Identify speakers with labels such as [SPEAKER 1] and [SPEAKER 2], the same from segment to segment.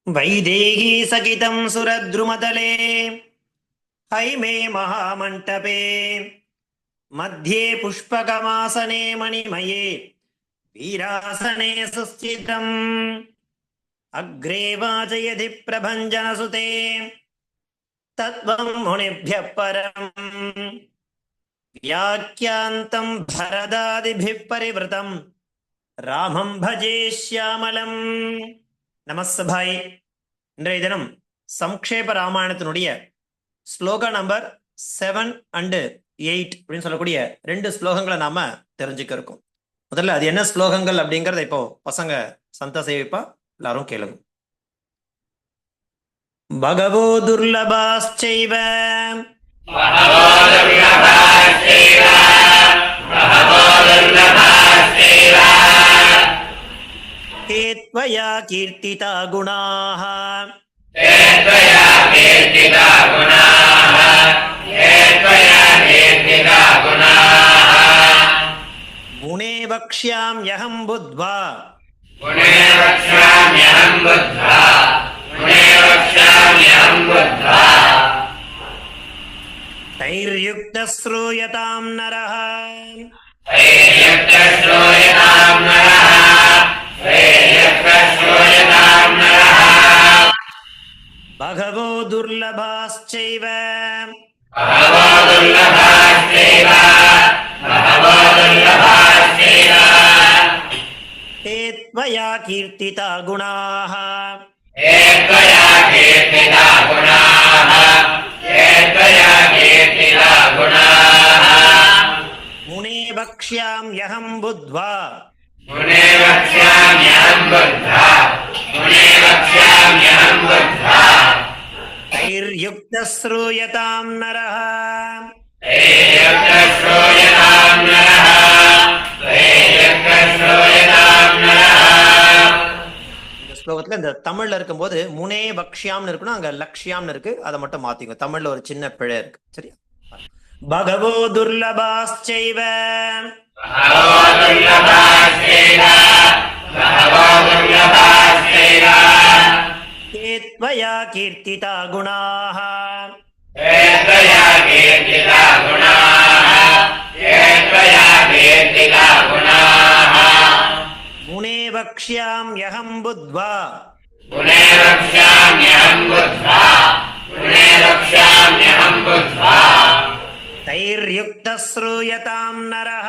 [SPEAKER 1] वैदेही सकितं सुरद्रुमतले हैमे महामण्टपे मध्ये पुष्पकमासने मणिमये वीरासने सुस्थितम् अग्रे वाचयति प्रभञ्जनसुते तत्त्वं मुनिभ्यः परम् व्याख्यान्तं भरदादिभिः परिवृतं रामं भजे श्यामलम् நமஸ்தபாய். இன்றைய தினம் சம்க்ஷேப ராமாயணத்தினுடைய ஸ்லோக நம்பர் 7 and 8 அப்படின்னு சொல்லக்கூடிய 2 ஸ்லோகங்களை நாம தெரிஞ்சுக்க இருக்கோம். முதல்ல அது என்ன ஸ்லோகங்கள் அப்படிங்கறத இப்போ பசங்க சந்த சேவிப்பா எல்லாரும் கேளுங்க. பகவோ துர்லபாஸ்சைவ त्वया कीर्तिता गुणाः गुणे वक्ष्याम्यहं बुद्ध्वा तैर्युक्तः श्रूयतां नरः भगवो दुर्लभाश्चैव ते त्वया कीर्तिता गुणाः मुने वक्ष्याम्यहं बुद्ध्वा तैर्युक्तः श्रूयतां नरः. இந்த ஸ்லோகத்துல இந்த தமிழ்ல இருக்கும்போது முனே பக்ஷ்யாம்னு இருக்கணும், அங்க லக்ஷ்யாம்னு இருக்கு, அதை மட்டும் மாத்திங்க. தமிழ்ல ஒரு சின்ன பிழை இருக்கு. சரியா? பகவோ துர்லபாஸ்சைவ ते त्वया कीर्तिता गुणाः मुने वक्ष्याम्यहं बुद्ध्वा तैर्युक्तः श्रूयतां नरः.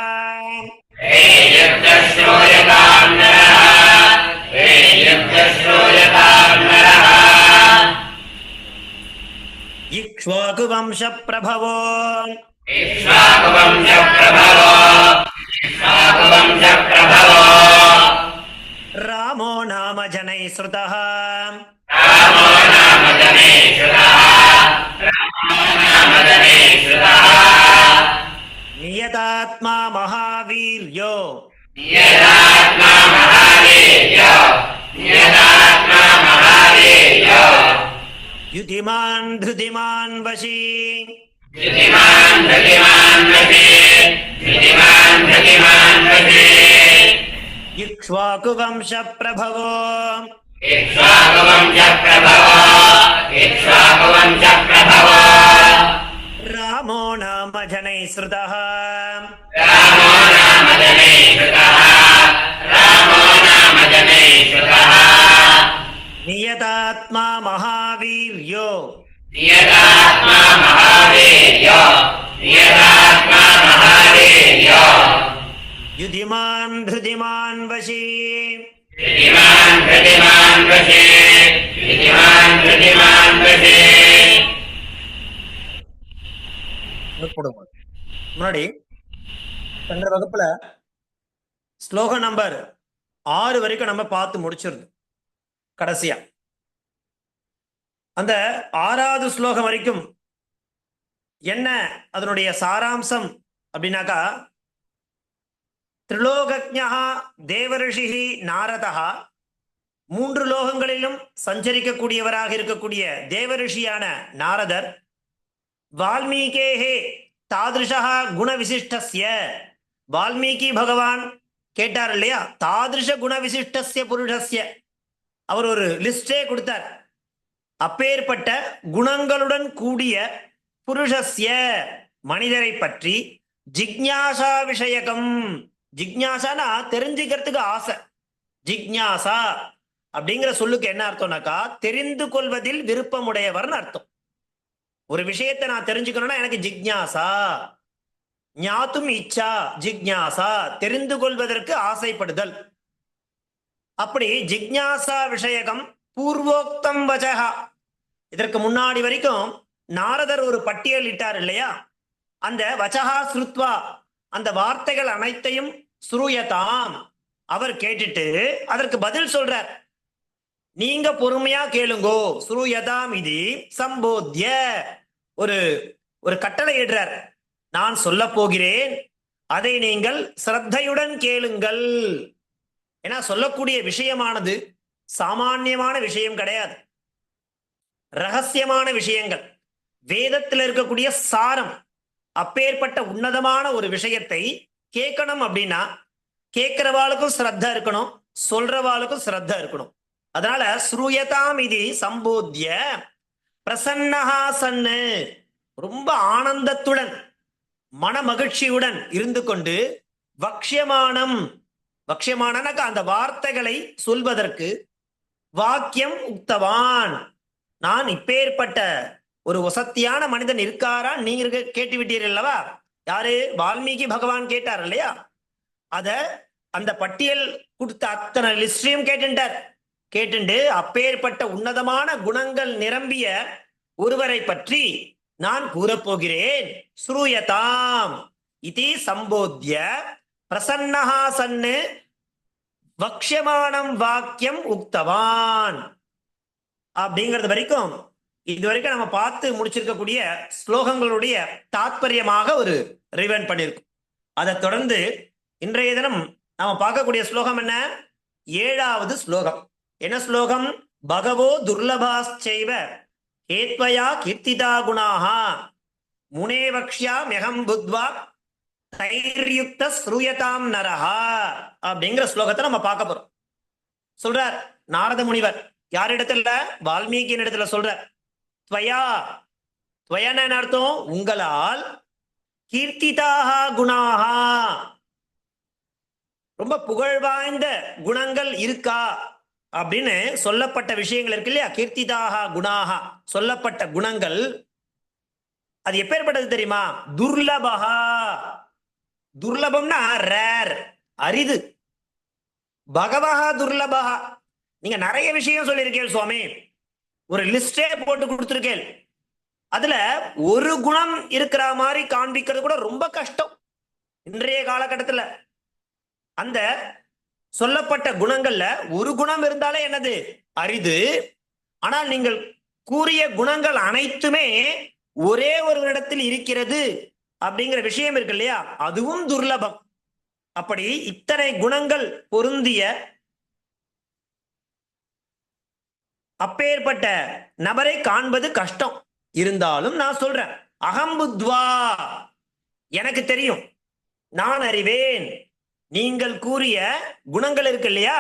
[SPEAKER 1] इक्ष्वाकु वंश प्रभवो रामो नाम जनैः श्रुतः नियतात्मा महावीर्यो युतिमान् धृतिमान् वशी इक्ष्वाकु वंश प्रभवो रामो नाम जनैः श्रुतः नियतात्मा महावीर्यो युधिमान् धृतिमान् वशी. முன்னாடி சென்ற வகுப்புல ஸ்லோகம் நம்பர் 6 வரைக்கும் நம்ம பார்த்து முடிச்சிருது. கடைசியா அந்த 6வது ஸ்லோகம் வரைக்கும் என்ன அதனுடைய சாராம்சம் அப்படின்னாக்கா, திரிலோகஜ்ஞா தேவரிஷி நாரதா, 3 லோகங்களிலும் சஞ்சரிக்கக்கூடியவராக இருக்கக்கூடிய தேவரிஷியான நாரதர், வால்மீகேஹே தாதிருஷா குண விசிஷ்டஸ்ய, வால்மீகி பகவான் கேட்டார் இல்லையா, தாதிருஷ குண விசிஷ்டஸ்ய புருஷஸ்ய, அவர் ஒரு லிஸ்டே கொடுத்தார். அப்பேற்பட்ட குணங்களுடன் கூடிய புருஷஸ்ய மனிதரை பற்றி ஜிக்ஞாசா விஷயகம். ஜிக்ஞாசானா தெரிஞ்சுக்கிறதுக்கு ஆசை. ஜிக்ஞாசா அப்படிங்கிற சொல்லுக்கு என்ன அர்த்தம்னாக்கா தெரிந்து கொள்வதில் விருப்பமுடையவர்னு அர்த்தம். ஒரு விஷயத்தை நான் தெரிஞ்சுக்கணும்னா எனக்கு ஜிக்ஞாசா. ஞாத்தும் இச்சா, ஜிக்ஞாசா தெரிந்து கொள்வதற்கு ஆசைப்படுதல். அப்படி ஜிக்ஞாசா விஷயகம் பூர்வோக்தம் வச்சகா. இதற்கு முன்னாடி வரைக்கும் நாரதர் ஒரு பட்டியல் இட்டார் இல்லையா, அந்த வச்சகா ஸ்ருத்வா அந்த வார்த்தைகள் அனைத்தையும் ஸ்ரூயதாம் அவர் கேட்டுட்டு அதற்கு பதில் சொல்றார். நீங்க பொறுமையா கேளுங்கோ. ஸ்ரூயதாம் இது சம்போத்திய ஒரு ஒரு கட்டளை இடுறார். நான் சொல்ல போகிறேன், அதை நீங்கள் சிரத்தையுடன் கேளுங்கள். ஏன்னா சொல்லக்கூடிய விஷயமானது சாமான்யமான விஷயம் கிடையாது, ரகசியமான விஷயங்கள், வேதத்தில் இருக்கக்கூடிய சாரம். அப்பேற்பட்ட உன்னதமான ஒரு விஷயத்தை கேட்கணும் அப்படின்னா கேட்கிறவாளுக்கும் ஸ்ரத்த இருக்கணும், சொல்றவாளுக்கும் ஸ்ரத்த இருக்கணும். அதனால ஸ்ரூயதாம் இது சம்போத்திய பிரசன்னஹாசன்னு ரொம்ப ஆனந்தத்துடன் மன மகிழ்ச்சியுடன் இருந்து கொண்டு வக்ஷியமானம், வக்ஷியமானனாக்கா அந்த வார்த்தைகளை சொல்வதற்கு வாக்கியம் உக்தவான். நான் இப்பேற்பட்ட ஒரு வசத்தியான மனிதன் இருக்காரா நீங்க கேட்டு விட்டீர்கள் அல்லவா. யாரு? வால்மீகி பகவான் கேட்டார் இல்லையா. அத அந்த பட்டியல் கொடுத்த அத்தனை லிஸ்டையும் கேட்டுண்டு அப்பேற்பட்ட உன்னதமான குணங்கள் நிரம்பிய ஒருவரை பற்றி நான் கூறப்போகிறேன். ஸ்ரூயதாம் இதி சம்போத்திய பிரசன்னஹாசன்னு வக்ஷமானம் வாக்கியம் உக்தவான். அப்படிங்கிறது வரைக்கும் இதுவரைக்கும் நம்ம பார்த்து முடிச்சிருக்கக்கூடிய ஸ்லோகங்களுடைய தாத்பரியமாக ஒரு ரிவைண்ட் பண்ணியிருக்கோம். அதை தொடர்ந்து இன்றைய தினம் நாம பார்க்கக்கூடிய ஸ்லோகம் என்ன? 7வது ஸ்லோகம். என்ன ஸ்லோகம்? பகவோ துர்லபாச்சைவ ஏத்வயா கீர்த்திதா குணாஹா முனே வக்ஷ்யா மெகம் புத்வா தைர்யுக்த ஸ்ரூயதாம் நரஹா அப்படிங்கிற ஸ்லோகத்தை நம்ம பார்க்க போறோம். சொல்றார் நாரத முனிவர். யாரிடத்துல? வால்மீகியின் இடத்துல சொல்றார். துவயா, துவயான அர்த்தம் உங்களால், கீர்த்திதாக குணாஹா ரொம்ப புகழ் வாய்ந்த குணங்கள் இருக்கா அப்படின்னு சொல்லப்பட்ட விஷயங்கள் இருக்கு இல்லையா. கீர்த்திதாக குணாஹா சொல்லப்பட்ட குணங்கள் அது எப்பேற்பட்டது தெரியுமா? துர்லபஹா. துர்லபம்னா ரேர், அரிது. பகவஹா துர்லபஹா. நீங்க நிறைய விஷயம் சொல்லியிருக்கேன் சுவாமி, ஒரு லிஸ்டே போட்டு கொடுத்திருக்கேன். அதுல ஒரு குணம் இருக்கிற மாதிரி காண்பிக்கிறது கூட ரொம்ப கஷ்டம் இன்றைய காலகட்டத்தில். அந்த சொல்லப்பட்ட குணங்கள்ல ஒரு குணம் இருந்தாலே என்னது? அரிது. ஆனால் நீங்கள் கூறிய குணங்கள் அனைத்துமே ஒரே ஒரு இடத்தில் இருக்கிறது அப்படிங்கிற விஷயம் இருக்கு இல்லையா, அதுவும் துர்லபம். அப்படி இத்தனை குணங்கள் பொருந்திய அப்பேற்பட்ட நபரை காண்பது கஷ்டம். இருந்தாலும் நான் சொல்றேன், அகம்புத்வா எனக்கு தெரியும், நான் அறிவேன். நீங்கள் கூறிய குணங்கள் இருக்கு இல்லையா,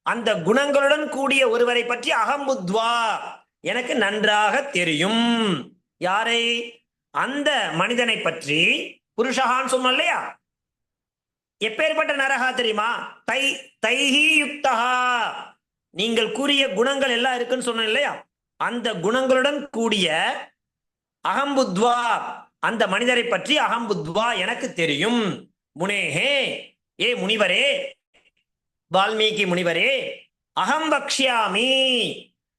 [SPEAKER 1] அந்த குணங்களுடன் கூடிய ஒருவரை பற்றி அகம்புத்வா எனக்கு நன்றாக தெரியும். யாரை? அந்த மனிதனை பற்றி. புருஷகான்னு சொன்னோம் இல்லையா. எப்பேற்பட்ட நரகா தெரியுமா? தைஹி யுக்தஹா. நீங்கள் கூறிய குணங்கள் எல்லாம் இருக்குன்னு சொன்ன இல்லையா, அந்த குணங்களுடன் கூடிய அகம்புத்வா அந்த மனிதரை பற்றி அகம்புத்வா எனக்கு தெரியும். முனேஹே, ஏ முனிவரே, வால்மீகி முனிவரே, அகம் வக்ஷ்யாமி.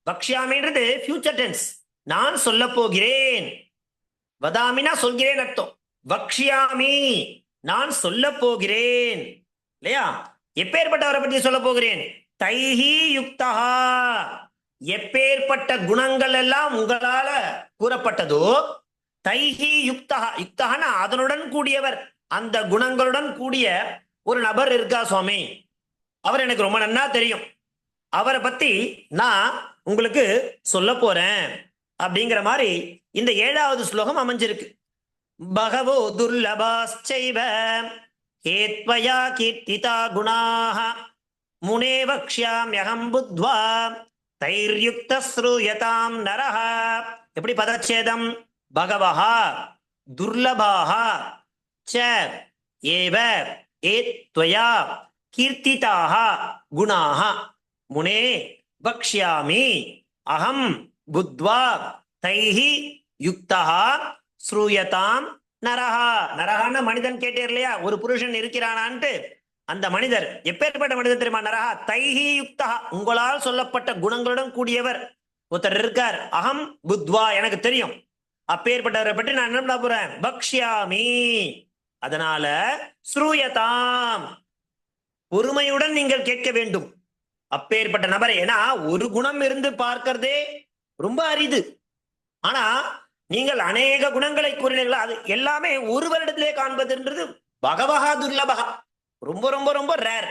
[SPEAKER 1] வக்ஷ்யாமின்றது ஃபியூச்சர் டென்ஸ். நான் சொல்ல போகிறேன். வதாமினா சொல்கிறேன் அர்த்தம். வக்ஷ்யாமி நான் சொல்ல போகிறேன் இல்லையா. எப்பேற்பட்டவரை பற்றி சொல்ல போகிறேன்? தைஹி யுக்தஹா. எப்பேற்பட்ட குணங்கள் எல்லாம் உங்களால கூறப்பட்டதோ, தைஹி யுக்தஹா. யுக்தஹானா அதனுடன் கூடியவர். அந்த குணங்களுடன் கூடிய ஒரு நபர் இருக்கா சுவாமி, அவர் எனக்கு ரொம்ப நன்னா தெரியும். அவரை பத்தி நான் உங்களுக்கு சொல்ல போறேன் அப்படிங்கிற மாதிரி இந்த 7வது ஸ்லோகம் அமைஞ்சிருக்கு. பகவோ துர்லபாச்சைவ ஏத்வயா கீர்த்திதா குணாஹ முனே வக்ஷ்யாம்யகம் புத்வா தைர்யுக்த ஸ்ரூயதாம் நரஹ. எப்படி பதச்சேதம்? பகவஹா துர்லபாஹா ச ஏவ ஏத்வயா கீர்த்திதாக குணாக முனே வக்ஷ்யாமி அகம் புத்வா தைஹி யுக்தஹ ஸ்ரூயதாம் நரஹா. நரஹான்னு மனிதன் கேட்டீர் இல்லையா, ஒரு புருஷன் இருக்கிறானான்ட்டு. அந்த மனிதர் எப்பேற்பட்ட மனிதர் தெரியுமா? நரஹா தைஹி யுக்தஹ, உங்களால் சொல்லப்பட்ட குணங்களுடன் கூடியவர் ஒருத்தர் இருக்கார். அகம் புத்வா, எனக்கு தெரியும். அப்பேற்பட்டவரை பற்றி நான் என்ன பண்ண போறேன்? பக்ஷ்யாமி. அதனால ஸ்ரூயதாம், பொறுமையுடன் நீங்கள் கேட்க வேண்டும் அப்பேற்பட்ட நபரை. ஏன்னா ஒரு குணம் இருந்து பார்க்கிறதே ரொம்ப அரிது. ஆனா நீங்கள் அநேக குணங்களை கூறினீர்களா, அது எல்லாமே ஒரு வருடத்திலே காண்பதுன்றது பகவஹா துர்லபகா, ரொம்ப ரொம்ப ரொம்ப ரேர்.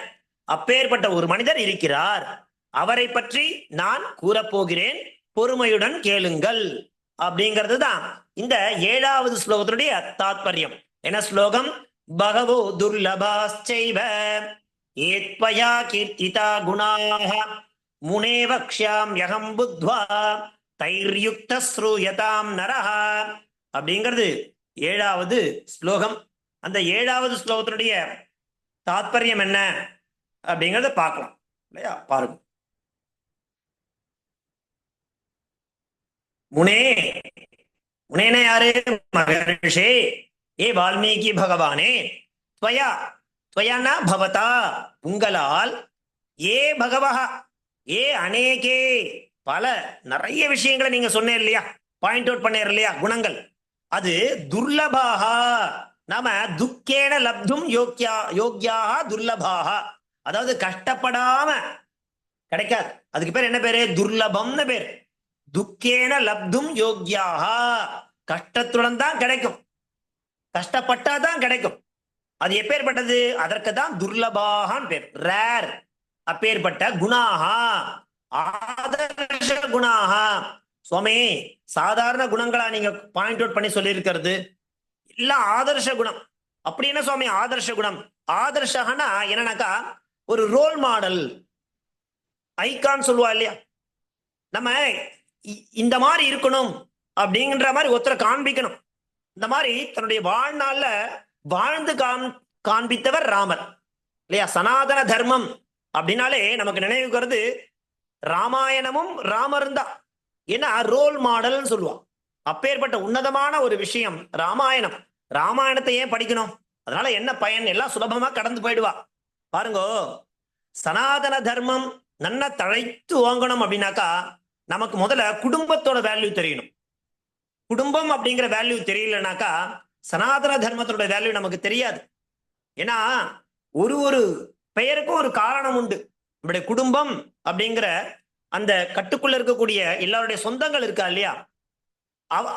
[SPEAKER 1] அப்பேற்பட்ட ஒரு மனிதர் இருக்கிறார், அவரை பற்றி நான் கூறப்போகிறேன், பொறுமையுடன் கேளுங்கள் அப்படிங்கிறது தான் இந்த 7வது ஸ்லோகத்தினுடைய தாத்பரியம். என்ன ஸ்லோகம்? பகவோ துர்லபாஸ்சைவ ஏத்வயா கீர்த்திதா குணாஹ முனே வக்ஷ்யாம்யகம் புத்வா தைர்யுக்த ஸ்ரூயதாம் நரஹ அப்படிங்கிறது 7வது ஸ்லோகம். அந்த 7வது ஸ்லோகத்தினுடைய தாத்பரியம் என்ன அப்படிங்கறத பார்க்கலாம் இல்லையா? பாருங்க. முனே, முனேன யாரு? மகர்ஷே, ஏ வால்மீகி பகவானே, துவயா, துவயானா பவதா, உங்களால், ஏ பகவஹா, ஏ அநேகே, பல நிறைய விஷயங்களை நீங்க சொன்னேன் இல்லையா, பாயிண்ட் அவுட் பண்ணேர் இல்லையா, குணங்கள். அது துர்லபாகா, நாம துக்கேன லப்தும் யோக்யாக துர்லபாகா, அதாவது கஷ்டப்படாம கிடைக்காது. அதுக்கு பேர் என்ன பேரு? துர்லபம்னு பேர். துக்கேன லப்தும் யோக்யாக, கஷ்டத்துடன் தான் கிடைக்கும், கஷ்டப்பட்டாதான் கிடைக்கும். அது எப்பேற்பட்டது? அதற்கு தான் துர்லபாகான் பேர், ரேர். அப்பேற்பட்ட குணாகா, ஆதர்ஷ குணாகா. சுவாமி, சாதாரண குணங்களா நீங்க பாயிண்ட் அவுட் பண்ணி சொல்லி இருக்கிறது? இல்ல, ஆதர்ஷ குணம். அப்படி என்ன சுவாமி ஆதர்ஷ குணம்? ஆதர்ஷகனா என்னன்னாக்கா ஒரு ரோல் மாடல், ஐகான் சொல்லுவா இல்லையா, நம்ம இந்த மாதிரி இருக்கணும் அப்படிங்கிற மாதிரி ஒருத்தரை காண்பிக்கணும். இந்த மாதிரி தன்னுடைய வாழ்நாள்ல வாழ்ந்து காண்பித்தவர் ராமர் இல்லையா? சனாதன தர்மம் அப்படின்னாலே நமக்கு நினைவுக்கு வருது ராமாயணமும் ராமரும் தான். ஏன்னா ரோல் மாடல் சொல்லுவான். அப்பேற்பட்ட உன்னதமான ஒரு விஷயம் ராமாயணம். ராமாயணத்தை ஏன் படிக்கணும்? அதனால என்ன பயன்? எல்லாம் சுலபமா கடந்து போயிடுவா. பாருங்கோ, சனாதன தர்மம் நன்ன தழைத்து ஓங்கணும் அப்படின்னாக்கா நமக்கு முதல்ல குடும்பத்தோட வேல்யூ தெரியணும். குடும்பம் அப்படிங்கிற வேல்யூ தெரியலனாக்கா சனாதன தர்மத்தோட வேல்யூ நமக்கு தெரியாது. ஏன்னா ஒரு ஒரு பெயருக்கும் ஒரு காரணம் உண்டு. நம்முடைய குடும்பம் அப்படிங்கிற அந்த கட்டுக்குள்ள இருக்கக்கூடிய எல்லாருடைய சொந்தங்கள் இருக்கா இல்லையா,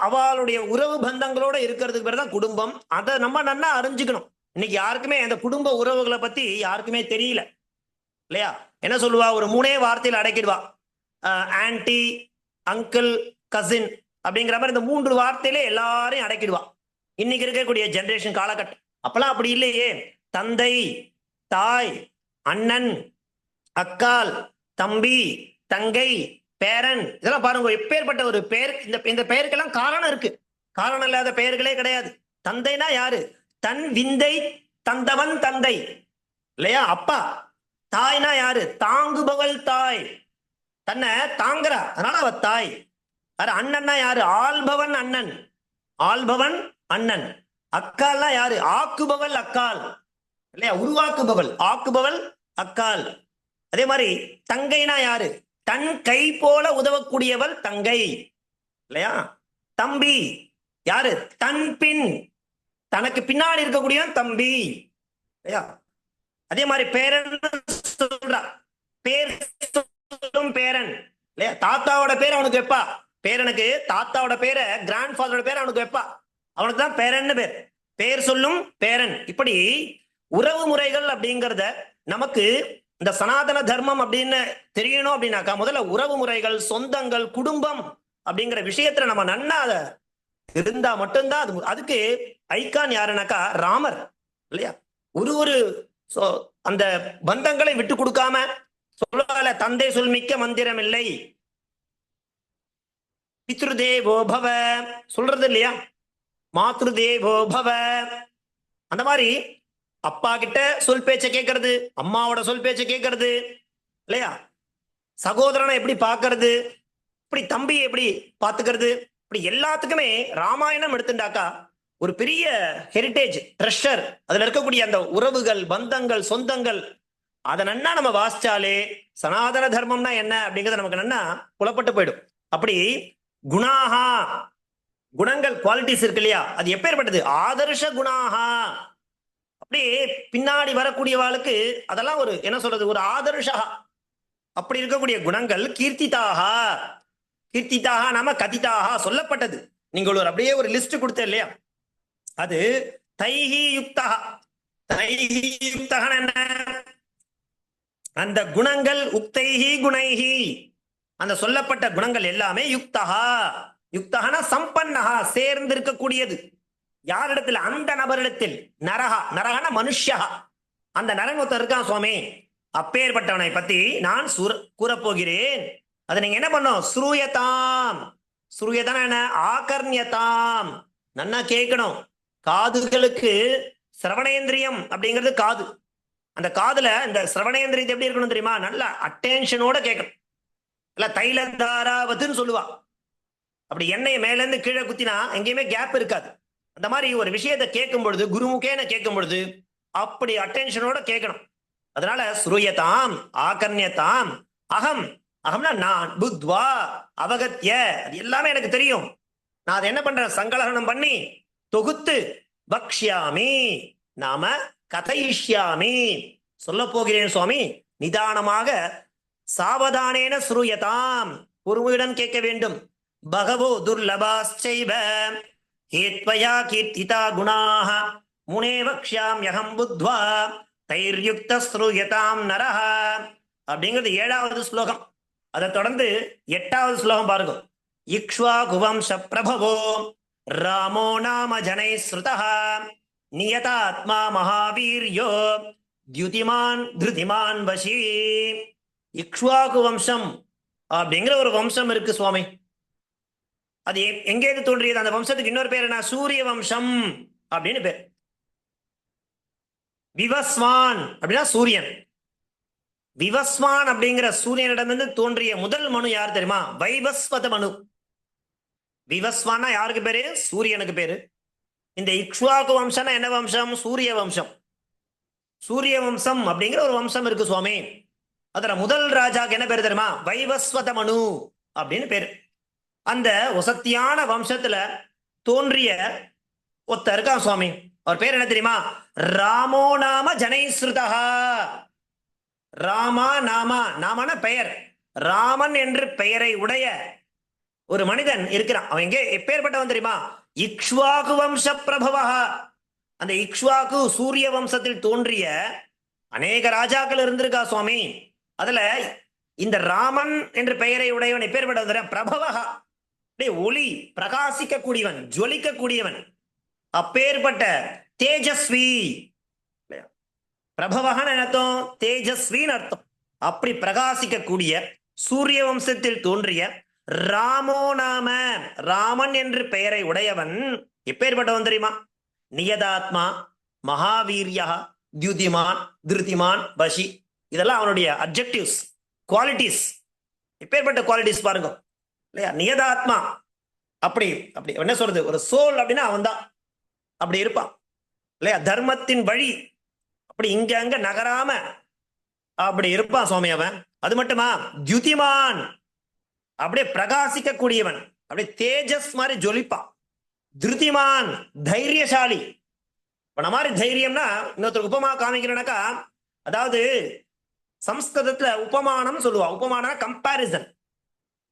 [SPEAKER 1] அவளுடைய உறவு பந்தங்களோட இருக்கிறதுக்கு பேர் தான் குடும்பம். அதை நம்ம நல்லா அறிஞ்சுக்கணும். இன்னைக்கு யாருக்குமே அந்த குடும்ப உறவுகளை பத்தி யாருக்குமே தெரியல இல்லையா? என்ன சொல்லுவா? ஒரு 3 வார்த்தையில் அடக்கிடுவா. ஆன்டி, அங்கிள், கசின் அப்படிங்கிற மாதிரி இந்த 3 வார்த்தையிலே எல்லாரையும் அடக்கிடுவா இன்னைக்கு இருக்கக்கூடிய ஜெனரேஷன் காலகட்டம். அப்பெல்லாம் அப்படி இல்லையே. தந்தை, தாய், அண்ணன், அக்கால், தம்பி, தங்கை, பேரன், இதெல்லாம் பாருங்க எப்பேற்பட்ட ஒரு பெயர். இந்த பெயருக்கெல்லாம் காரணம் இருக்கு. காரணம் இல்லாத பெயர்களே கிடையாது. தந்தைனா யாரு? தன் விந்தை தந்தவன் தந்தை இல்லையா, அப்பா. தாய்னா யாரு? தாங்குபவள் தாய், தன்னை தாங்குறா, அதனால அவ தாய். அண்ணன்னா யாரு? ஆள்பவன் அண்ணன், ஆள்பவன் அண்ணன். அக்கால்னா யாரு? ஆக்குபவள் அக்கால் இல்லையா, உருவாக்குபவள், ஆக்குபவள் அக்கால். அதே மாதிரி தங்கைனா யாரு? தன் கை போல உதவக்கூடியவள் தங்கை இல்லையா. தம்பி யாரு? தன் பின், தனக்கு பின்னாடி இருக்கக்கூடியவன் தம்பி இல்லையா. அதே மாதிரி பேரன் சொல்றா, பேர் சொல்லும் பேரன் இல்லையா. தாத்தாவோட பேர் அவனுக்கு வைப்பா, பேரனுக்கு தாத்தாவோட பேரை, கிராண்ட் ஃபாதரோட பேர் அவனுக்கு வைப்பா, அவனுக்கு தான் பேரன்னு பேர், பேர் சொல்லும் பேரன். இப்படி உறவு முறைகள் அப்படிங்கிறத நமக்கு இந்த சனாதன தர்மம் அப்படின்னு தெரியணும் அப்படின்னாக்கா முதல்ல உறவு முறைகள், சொந்தங்கள், குடும்பம் அப்படிங்கிற விஷயத்துல நம்ம நன்னா இருந்தா மட்டும்தான் அது. அதுக்கு ஐகான் யாருனாக்கா ராமர் இல்லையா. ஒரு அந்த பந்தங்களை விட்டு கொடுக்காம சொல்லுவால தந்தை சொல் மிக்க மந்திரம் இல்லை, பித்ருதேவோ பவ சொல்றது இல்லையா, மாத்ருதேவோ பவ. அந்த மாதிரி அப்பா கிட்ட சொல் பேச்ச கேட்கறது, அம்மாவோட சொல் பேச்ச கேட்கறது இல்லையா, சகோதரனை எப்படி பார்க்கறது, இப்படி தம்பி எப்படி பார்த்துக்கிறது, இப்படி எல்லாத்துக்குமே ராமாயணம் எடுத்துட்டாக்கா ஒரு பெரிய ஹெரிட்டேஜ் ட்ரெஷர். அதுல இருக்கக்கூடிய அந்த உறவுகள், பந்தங்கள், சொந்தங்கள், அதை நன்னா நம்ம வாசிச்சாலே சனாதன தர்மம்னா என்ன அப்படிங்கிறது நமக்கு நன்னா புலப்பட்டு போயிடும். அப்படி குணாகா, குணங்கள், குவாலிட்டிஸ் இருக்கு இல்லையா, அது எப்பேற்பட்டது, ஆதர்ஷ குணாகா. அப்படியே பின்னாடி வரக்கூடியவாளுக்கு அதெல்லாம் ஒரு என்ன சொல்றது, ஒரு ஆதர்ஷா. அப்படி இருக்கக்கூடிய குணங்கள் கீர்த்திதாக, கீர்த்திதாக நாம கதிதாக சொல்லப்பட்டது. நீங்கள் ஒரு அப்படியே ஒரு லிஸ்ட் கொடுத்த இல்லையா, அது தைஹி யுக்தா. தைஹி யுக்தகன என்ன, அந்த குணங்கள் உக்தைஹி குணைஹி, அந்த சொல்லப்பட்ட குணங்கள் எல்லாமே யுக்தகா. யுக்தகன சம்பன்னஹா, சேர்ந்து இருக்கக்கூடியது. யாரிடத்தில், அந்த நபரிடத்தில். நரகா, நரகன மனுஷ்யா, அந்த நரன் ஒருத்தர் இருக்கான் சுவாமி, அப்பேற்பட்டவனை பத்தி நான் கூறப்போகிறேன். அதை நீங்க என்ன பண்ணும், ஸ்ரூயதாம். ஸ்ரூயதான என்ன, ஆகர்ணியதாம், நன்னா கேட்கணும். காதுகளுக்கு சிரவணேந்திரியம் அப்படிங்கிறது காது. அந்த காதுல இந்த சிரவணேந்திரியத்தை எப்படி இருக்கணும் தெரியுமா, நல்ல அட்டென்ஷனோட கேட்கணும். இல்ல தைலந்தாராவதுன்னு சொல்லுவா, அப்படி எண்ணெயை மேல இருந்து கீழே குத்தினா எங்கேயுமே கேப் இருக்காது. அந்த மாதிரி ஒரு விஷயத்தை கேட்கும் பொழுது, குருமுகேன கேட்கும் பொழுது அப்படி அட்டென்ஷனோட கேட்கணும். அதனால ஸ்ரூயதாம் ஆகர்ணியதாம். அகம், அகம்னா நான், புத்வா அவகத்ய, அது எல்லாமே எனக்கு தெரியும். நான் அதை என்ன பண்றேன், சங்கலகனம் பண்ணி தொகுத்து பக்ஷ்யாமி, நாம கதைஷ்யாமி, சொல்ல போகிறேன் சுவாமி, நிதானமாக. சாவதானேன ஸ்ரூயதாம், பொறுமையுடன் கேட்க வேண்டும். பகவோ துர்லபாஸ்சைவ ஹேத்வயா கீர்த்திதா குணாஹ முனே வக்ஷ்யாம்யஹம் புத்வா தைர்யுக்த ஸ்ரூயதாம் நரஹ அப்படிங்கிறது 7வது ஸ்லோகம். அதை தொடர்ந்து 8வது ஸ்லோகம் பாருங்க. இக்ஷ்வாகுவம்ச பிரபவோ ராமோ நாம ஜனை ஸ்ருதஹ நியதாத்மா மகாவீர்யோ தியுதிமான் திருதிமான் வசி. இக்ஷ்வாகு வம்சம் அப்படிங்கிற ஒரு வம்சம் இருக்கு சுவாமி. அது எங்கேது தோன்றியது, அந்த வம்சத்துக்கு இன்னொரு பேர் என்ன, சூரிய வம்சம் அப்படின்னு பேர். விவஸ்வான் அப்படின்னா சூரியன். விவஸ்வான் அப்படிங்கிற சூரியனிடமிருந்து தோன்றிய முதல் மனு யார் தெரியுமா, வைவஸ்வத மனு. விவஸ்வானா யாருக்கு பேரு, சூரியனுக்கு பேரு. இந்த இக்ஷ்வாகு வம்சம்னா என்ன வம்சம், சூரிய வம்சம். சூரிய வம்சம் அப்படிங்கிற ஒரு வம்சம் இருக்கு சுவாமி. அதுல முதல் ராஜாக்கு என்ன பேரு தெரியுமா, வைவஸ்வத மனு அப்படின்னு பேரு. அந்த வசத்தியான வம்சத்துல தோன்றிய ஒருத்தர் இருக்கான் சுவாமி, அவர் பேர் என்ன தெரியுமா, ராமோ நாம ஜனைஸ்ருதா. ராமா நாமா, நாமான பெயர், ராமன் என்று பெயரை உடைய ஒரு மனிதன் இருக்கிறான். அவன் எங்கே எப்பேற்பட்டவன் தெரியுமா, இக்ஷ்வாகு வம்ச பிரபவா. அந்த இக்ஷ்வாகு சூரிய வம்சத்தில் தோன்றிய அநேக ராஜாக்கள் இருந்திருக்கா சுவாமி. அதுல இந்த ராமன் என்று பெயரை உடையவன் எப்பேற்பட்டவன், பிரபவா, ஒளி பிரகாசிக்க கூடியவன், ஜொலிக்க கூடியவன், அப்பேற்பட்ட தேஜஸ்வி. பிரபவகன் அர்த்தம் தேஜஸ்வின்னு அர்த்தம். அப்படி பிரகாசிக்க கூடிய சூரிய வம்சத்தில் தோன்றிய ராமோ நாம, ராமன் என்று பெயரை உடையவன் எப்பேற்பட்டவன் தெரியுமா, நியதாத்மா மகாவீரியா தியுதிமான் திருதிமான் வசி. இதெல்லாம் அவனுடைய அப்ஜெக்டிவ்ஸ், குவாலிட்டிஸ். எப்பேற்பட்ட குவாலிட்டிஸ் பாருங்க இல்லையா. நியதாத்மா, அப்படி அப்படி என்ன சொல்றது, ஒரு சோல் அப்படின்னா அவன் தான் அப்படி இருப்பான் இல்லையா. தர்மத்தின் வழி அப்படி இங்க அங்க நகராம அப்படி இருப்பான் சுவாமி அவன். அது மட்டுமா, தியுதிமான், அப்படியே பிரகாசிக்க கூடியவன், அப்படியே தேஜஸ் மாதிரி ஜொலிப்பான். திருதிமான், தைரியசாலி. இப்ப மாதிரி தைரியம்னா இன்னொருத்தருக்கு உபமா காமிக்கிறனாக்கா, அதாவது சம்ஸ்கிருதத்துல உபமானம் சொல்லுவா. உபமானம் கம்பாரிசன்.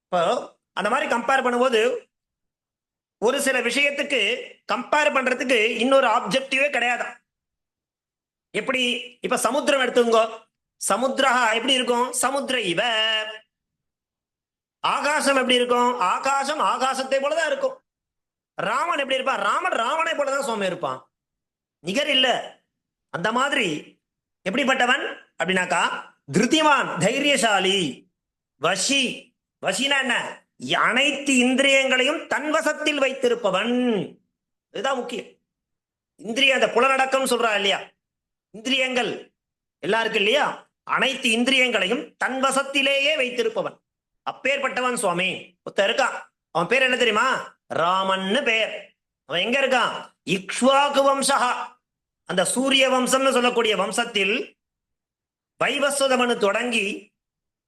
[SPEAKER 1] இப்போ அந்த மாதிரி கம்பேர் பண்ணும்போது ஒரு சில விஷயத்துக்கு கம்பேர் பண்றதுக்கு இன்னொரு ஆப்ஜெக்டிவே கிடையாது. எப்படி, இப்ப சமுத்திரம் எடுத்துங்க, சமுத்திரா எப்படி இருக்கும், சமுத்திர இவ. ஆகாசம் எப்படி இருக்கும், ஆகாசம் ஆகாசத்தை போலதான் இருக்கும். ராமன் எப்படி இருப்பான், ராமன் ராவனை போலதான் சுவாமி இருப்பான், நிகர் இல்ல. அந்த மாதிரி எப்படிப்பட்டவன் அப்படின்னாக்கா, திருதிமான் தைரியசாலி, வஷி, வஷினா என்ன, அனைத்து இந்திரியங்களையும் தன்வசத்தில் வைத்திருப்பவன். இதுதான் முக்கியம். இந்திரிய அந்த புலனடக்கம் சொல்றா இல்லையா, இந்திரியங்கள் எல்லாருக்கும் இல்லையா, அனைத்து இந்திரியங்களையும் தன்வசத்திலேயே வைத்திருப்பவன் அப்பேற்பட்டவன் சுவாமி. ஒருத்தன் இருக்கான், அவன் பேர் என்ன தெரியுமா, ராமன்னு பேர். அவன் எங்க இருக்கான், இக்ஷ்வாகு வம்சா, அந்த சூரிய வம்சம்னு சொல்லக்கூடிய வம்சத்தில் வைவஸ்வதமனு தொடங்கி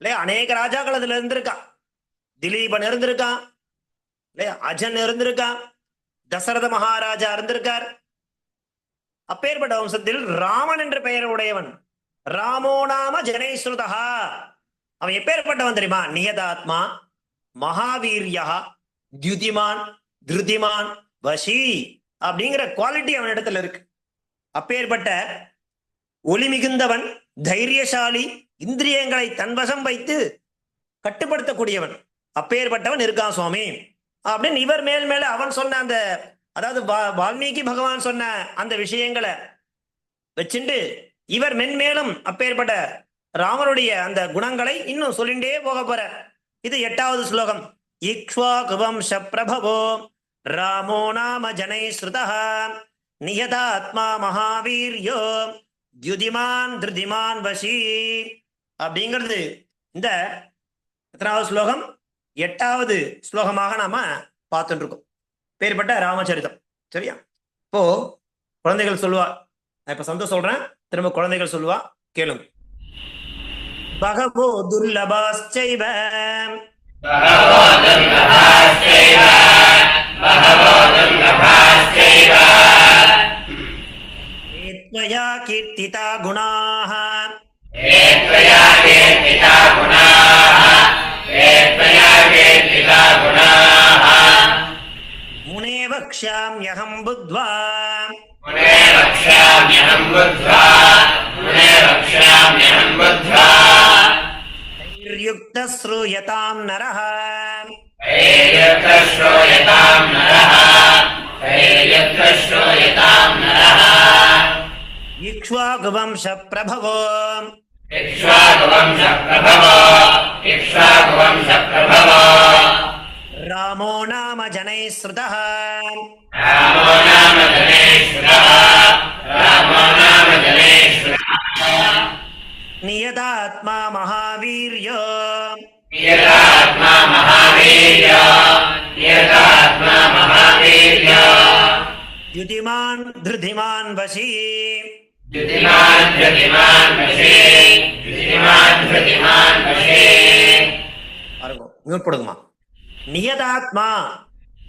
[SPEAKER 1] இல்லையா அநேக ராஜாக்கள் அதுல இருந்திருக்கான். திலீபன் இருந்திருக்கான் இல்லையா, அஜன் இருந்திருக்கான், தசரத மகாராஜா இருந்திருக்கார். அப்பேற்பட்ட வம்சத்தில் ராமன் என்ற பெயர் உடையவன். ராமோ நாம ஜனைஸ்ருதா. அவன் எப்பேற்பட்டவன் தெரியுமா, நியதாத்மா, மகாவீரியா, தியுதிமான், திருதிமான், வஷி அப்படிங்கிற குவாலிட்டி அவன் இடத்துல இருக்கு. அப்பேற்பட்ட ஒளி மிகுந்தவன், தைரியசாலி, இந்திரியங்களை தன்வசம் வைத்து கட்டுப்படுத்தக்கூடியவன், அப்பேற்பட்டவன் இருக்கான் சுவாமி அப்படின்னு இவர் மேல் மேல அவன் சொன்ன அந்த, அதாவது வால்மீகி பகவான் சொன்ன அந்த விஷயங்களை வச்சுண்டு இவர் மென்மேலும் அப்பேற்பட்ட ராமனுடைய அந்த குணங்களை இன்னும் சொல்லிண்டே போக போற. இது 8வது ஸ்லோகம். இக்ஷ்வாகு வம்ச பிரபவோ ராமோ நாம ஜனை ஸ்ருதः நியதாத்மா மகாவீர்யோ த்யுதிமான் திருதிமான் வஷி அப்படிங்கிறது இந்த எத்தனாவது ஸ்லோகம், 8வது ஸ்லோகமாக நாம பார்த்துட்டு இருக்கோம். பேர்பட்ட ராமச்சரிதம். சரியா? இப்போ குழந்தைகள் சொல்லுவா, நான் இப்ப சந்தோஷம் சொல்றேன், திரும்ப குழந்தைகள் சொல்லுவா, கேளுங்க. பகவோ துர்லபாஸ்சைவ ஏத்வயா கீர்த்திதா குணாः முனே வக்ஷ்யாம்யஹம் புத்வா யுக்த ஸ்ரூயதாம் நரஹ இக்ஷ்வாகு வம்ச பிரபவோ ராமோ நாம ஜனை ஸ்ருதः நியதாத்மா மகாவீர்யோ த்யுதிமான் திருதிமான் வஷி. மியூட் போடுங்கம்மா. நியதாத்மா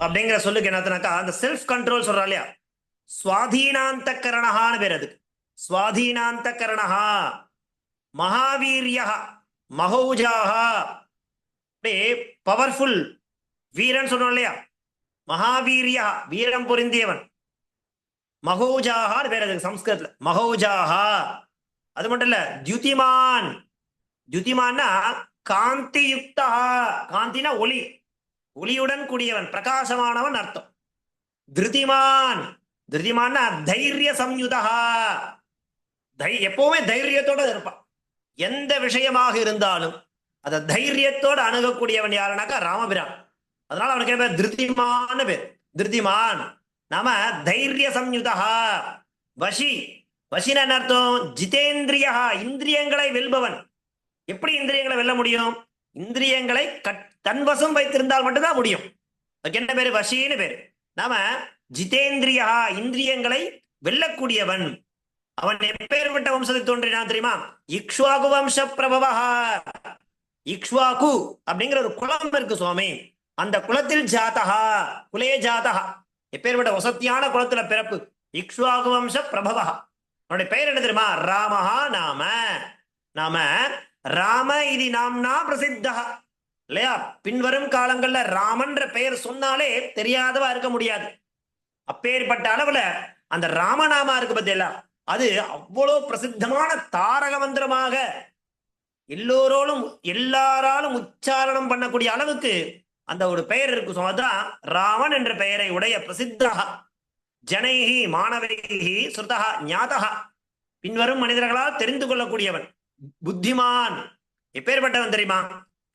[SPEAKER 1] அப்படிங்கிற சொல்லுக்கு என்னத்துனாக்கா, அந்த செல்ஃப் கண்ட்ரோல் சொல்றா இல்லையா, சுவாதீனாந்த கரணஹான்னு பேர் அதுக்கு. சுவாதீனாந்த கரணஹா மகாவீரியா மகௌஜாஹா, அப்படியே பவர்ஃபுல் வீரன் சொல்றோம் இல்லையா, மகாவீரியா வீரம் பொருந்தியவன். மகௌஜாஹான்னு பேர் அதுக்கு சம்ஸ்கிருதத்துல, மகௌஜாஹா. அது மட்டும் இல்ல, தியுதிமான். தியுதிமான்னா காந்தி யுக்தா, காந்தினா ஒளி, ஒளியுடன் கூடியவன், பிரகாசமானவன் அர்த்தம். திருதிமான், திருதிமான்னா தைரிய சம்யுதா, எப்பவுமே தைரியத்தோட இருப்பான். எந்த விஷயமாக இருந்தாலும் அத தைரியத்தோட அணுகக்கூடியவன் யாருனாக்கா ராமபிரான். அதனால அவனுக்கு என்ன பேர், திருதிமான் பேர். திருதிமான் நாம தைரிய சம்யுதா. வஷி, வஷின என்ன அர்த்தம், ஜிதேந்திரியா, இந்திரியங்களை வெல்பவன். எப்படி இந்திரியங்களை வெல்ல முடியும், இந்திரியங்களை தன்வசம் வைத்திருந்தால் மட்டும்தான் முடியும். அதுக்கு என்ன பேரு, வஷின்னு பேரு. நாம ஜிதேந்திரியா, இந்திரியங்களை வெல்லக்கூடியவன். அவன் எப்பேற்பட்ட வம்சத்தில் தோன்றினான் தெரியுமா, இக்ஷ்வாகு வம்ச பிரபவா. இக்ஷ்வாகு அப்படிங்கிற ஒரு குலம் இருக்கு சுவாமி, அந்த குலத்தில் ஜாதகா, குலே ஜாதகா, எப்பேற்பட்ட வசத்தியான குலத்துல பிறப்பு, இக்ஷ்வாகு வம்ச பிரபவா. அவனுடைய பெயர் என்ன தெரியுமா, ராமஹா நாம. நாம ராம இது நாம்னா பிரசித்தா இல்லையா. பின்வரும் காலங்கள்ல ராமன்ற பெயர் சொன்னாலே தெரியாதவா இருக்க முடியாது. அப்பேற்பட்ட அளவுல அந்த ராமநாமா இருக்கு பத்தியெல்லாம், அது அவ்வளவு பிரசித்தமான தாரக மந்திரமாக எல்லோரோடும் எல்லாராலும் உச்சாரணம் பண்ணக்கூடிய அளவுக்கு அந்த ஒரு பெயர் இருக்கு. அதான் ராமன் என்ற பெயரை உடைய பிரசித்தா ஜனைஹி மாணவைஹி ஸ்ருதா ஞாதா, பின்வரும் மனிதர்களால் தெரிந்து கொள்ளக்கூடியவன். புத்திமான் எப்பேற்பட்டவன் தெரியுமா?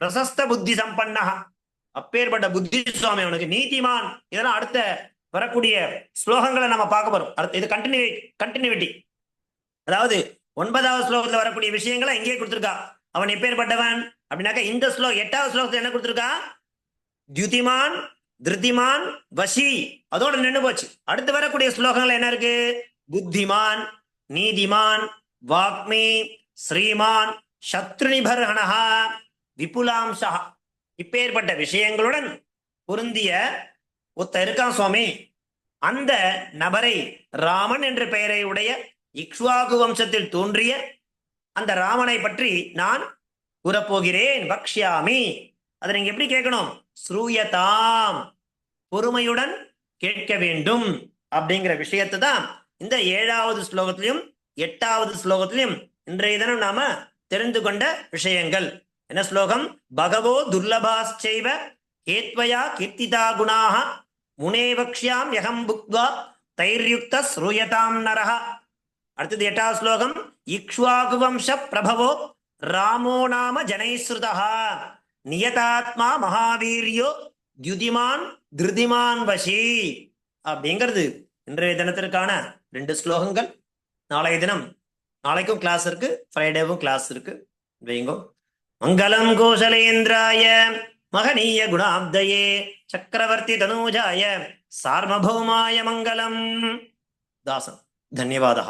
[SPEAKER 1] பிரசஸ்த புத்தி சம்பன்னா, அப்பேற்பட்ட புத்தி சுவாமி அவனுக்கு. நீதிமான், இதெல்லாம் அடுத்த வரக்கூடிய ஸ்லோகங்களை நம்ம பார்க்க போறோம். அடுத்து இது கண்டினியூட்டி. அதாவது 9வது ஸ்லோகத்துல வரக்கூடிய விஷயங்களை எங்கேயே கொடுத்திருக்கா. அவன் எப்பேற்பட்டவன் அப்படின்னாக்க இந்த 8வது ஸ்லோகத்துல என்ன கொடுத்திருக்கா? தியுதிமான், திருதிமான், வசி, அதோட நின்று போச்சு. அடுத்து வரக்கூடிய ஸ்லோகங்கள் என்ன இருக்கு? புத்திமான், நீதிமான், வாக்மி, ஸ்ரீமான், சத்ருநிபர்ஹணஹா, விபுலாம்சா, இப்பேற்பட்ட விஷயங்களுடன் பொருந்திய ஒத்த இருக்கான் சுவாமி. அந்த நபரை ராமன் என்ற பெயரை உடைய இக்ஷ்வாகு வம்சத்தில் தோன்றிய அந்த ராமனை பற்றி நான் கூறப்போகிறேன். பக்ஷ்யாமி. அதை நீங்க எப்படி கேட்கணும்? ஸ்ரூயதாம், பொறுமையுடன் கேட்க வேண்டும் அப்படிங்கிற விஷயத்தை தான் இந்த 7வது ஸ்லோகத்திலையும் 8வது ஸ்லோகத்திலையும் இன்றைய தினம் நாம தெரிந்து கொண்ட விஷயங்கள். என்ன ஸ்லோகம்? பகவோ துர்லபாச்சைவ கேத்வயா கீர்த்திதா குணாக முனே வக்ஷ்யாம் யகம் புக்வா தைர்யுக்த ஸ்ரூயதாம் நரஹ. அடுத்தது 8வது ஸ்லோகம். இக்ஷ்வாகு வம்ச பிரபவோ ராமோ நாம ஜனைஸ்ருதா நியதாத்மா மகாவீரியோ த்யுதிமான் திருதிமான் வசி. அப்படிங்கிறது இன்றைய தினத்திற்கான 2 ஸ்லோகங்கள். நாளைய தினம், நாளைக்கும் கிளாஸ் இருக்கு, ஃப்ரைடேவும் கிளாஸ் இருக்கு. வைங்கோ. மங்களம் கோசலேந்திராய மகனீய குணாப்தயே சக்கரவர்த்தி தனூஜாய சார்வபௌமாய மங்களம். தாசன். தன்யவாதः.